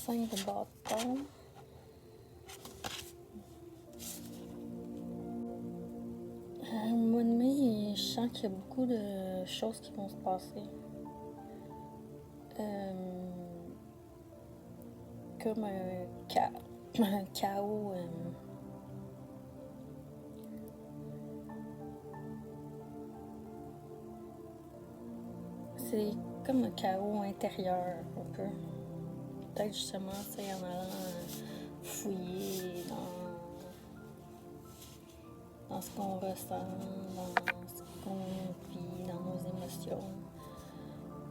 5 bâtons. Au mois de mai, je sens qu'il y a beaucoup de choses qui vont se passer. Comme un chaos. C'est comme un chaos intérieur, un peu. Peut-être justement, c'est en allant fouiller dans ce qu'on ressent, dans ce qu'on vit, dans nos émotions.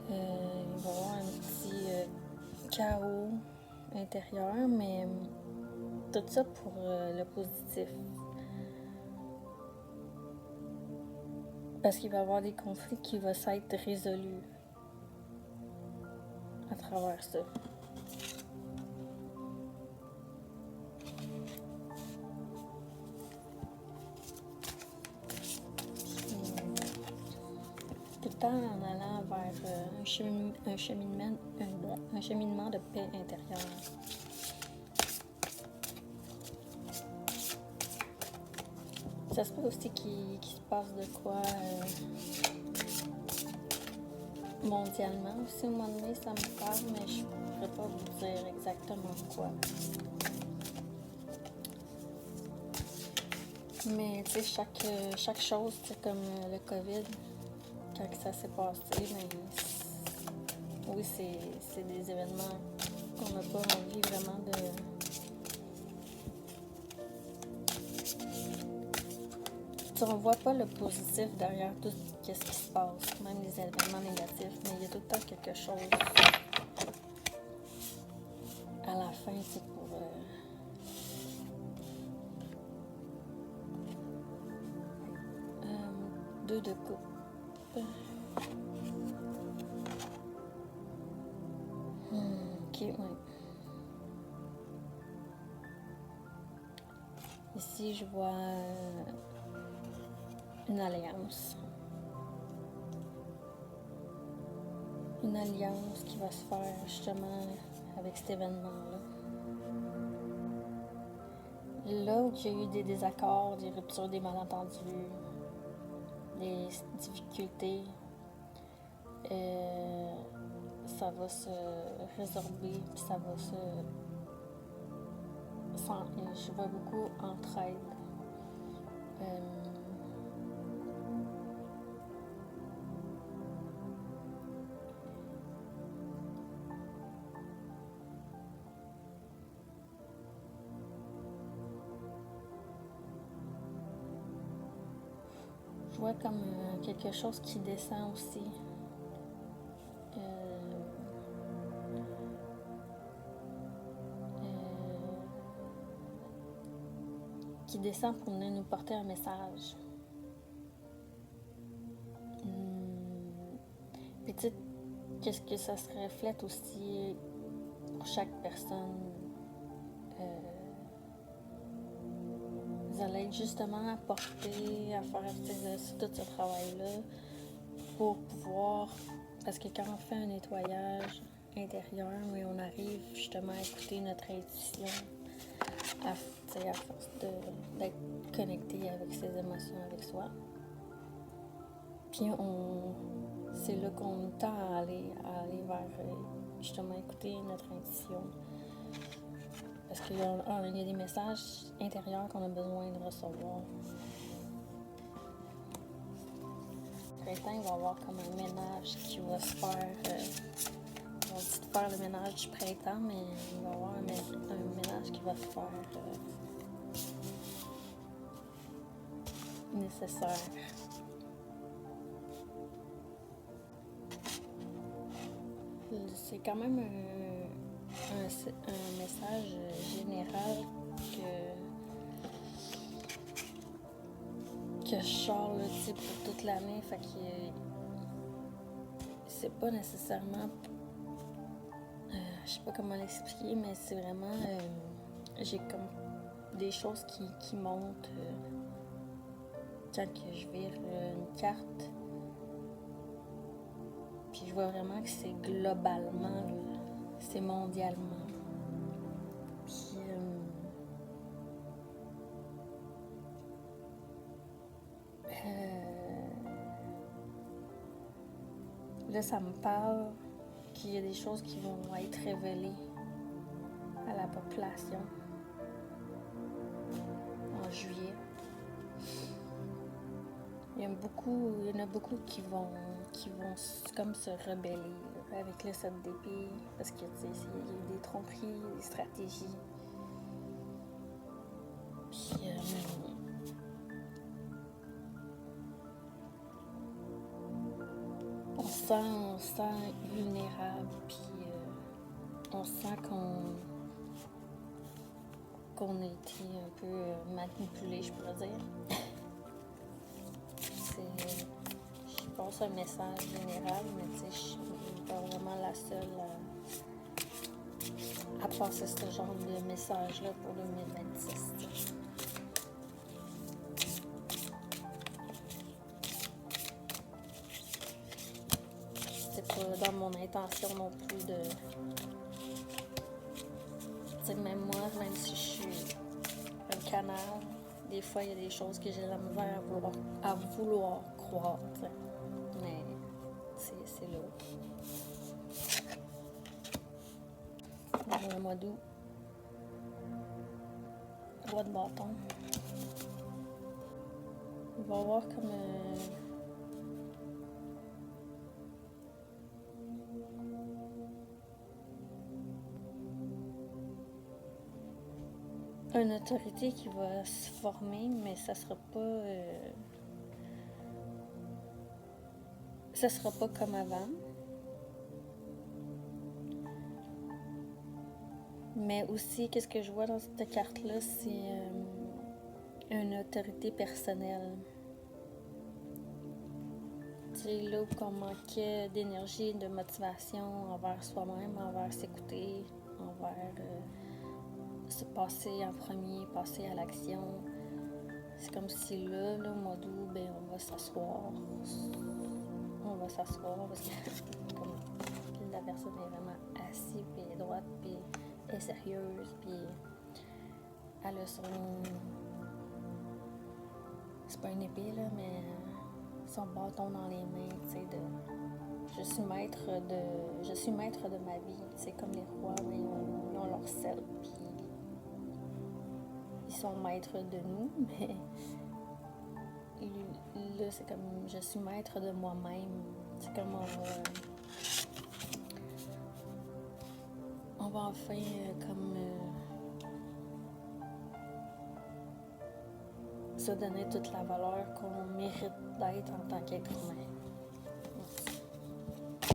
Il va y avoir un petit chaos intérieur, mais tout ça pour le positif. Parce qu'il va y avoir des conflits qui vont s'être résolus à travers ça. Tout le temps en allant vers un cheminement de paix intérieure. Ça se peut aussi qu'il se passe de quoi mondialement aussi au mois de mai, ça me parle, mais je ne pourrais pas vous dire exactement quoi. Mais tu sais, chaque chose, c'est comme le COVID, quand ça s'est passé, ben, oui, c'est des événements qu'on n'a pas envie vraiment de... Tu ne vois pas le positif derrière tout ce qui se passe, même les événements négatifs, mais il y a tout le temps quelque chose à la fin, c'est pour... 2 de coupe. Ok, ouais. Ici, je vois une alliance. Une alliance qui va se faire justement avec cet événement-là. Là où il y a eu des désaccords, des ruptures, des malentendus, des difficultés, ça va se résorber, puis ça va se... Je vois beaucoup entraide. Je vois comme quelque chose qui descend aussi. Qui descend pour venir nous porter un message. Puis tu sais, qu'est-ce que ça se reflète aussi pour chaque personne. Vous allez être justement apporté à faire tout ce travail-là pour pouvoir... Parce que quand on fait un nettoyage intérieur, mais on arrive justement à écouter notre intuition, à force d'être connecté avec ses émotions, avec soi. Puis c'est là qu'on tend à aller vers justement écouter notre intuition. Parce qu'il y a des messages intérieurs qu'on a besoin de recevoir. Le printemps, il va y avoir comme un ménage qui va se faire. On dit de faire le ménage du printemps, mais il va y avoir un ménage qui va se faire nécessaire. C'est quand même un message général que je sors là, pour toute l'année. Fait que c'est pas nécessairement... je sais pas comment l'expliquer, mais c'est vraiment... j'ai comme des choses qui montent quand que je vire une carte. Puis je vois vraiment que c'est globalement, là, c'est mondialement. là, ça me parle qu'il y a des choses qui vont être révélées à la population en juillet. Il y en a beaucoup qui vont comme se rebeller là, avec le 7 d'épée, parce que il y a des tromperies, des stratégies. Puis on se sent vulnérable, puis on sent qu'on a été un peu manipulé, je pourrais dire. Je pense un message général, mais tu sais, je suis pas vraiment la seule à passer ce genre de message-là pour 2026. C'est pas dans mon intention non plus de... Tu sais, même moi, même si je suis un canal, des fois, il y a des choses que j'ai la misère à vouloir croire, t'sais. Mais c'est là. Dans le mois d'août, roi de bâton. Il va y avoir comme une autorité qui va se former, mais ça sera pas comme avant. Mais aussi, qu'est-ce que je vois dans cette carte-là, c'est une autorité personnelle. Tu sais, là où on manquait d'énergie, de motivation envers soi-même, envers s'écouter, envers se passer en premier, passer à l'action. C'est comme si là, au mois d'août, ben, on va s'asseoir. Parce que comme la personne est vraiment assise, puis elle est droite, puis elle est sérieuse, puis elle a son... C'est pas une épée, là, mais son bâton dans les mains, tu sais, je suis maître de ma vie. C'est comme les rois, ils ont leur sel, puis ils sont maîtres de nous, mais là, c'est comme je suis maître de moi-même. C'est comme on va enfin se donner toute la valeur qu'on mérite d'être en tant qu'être humain.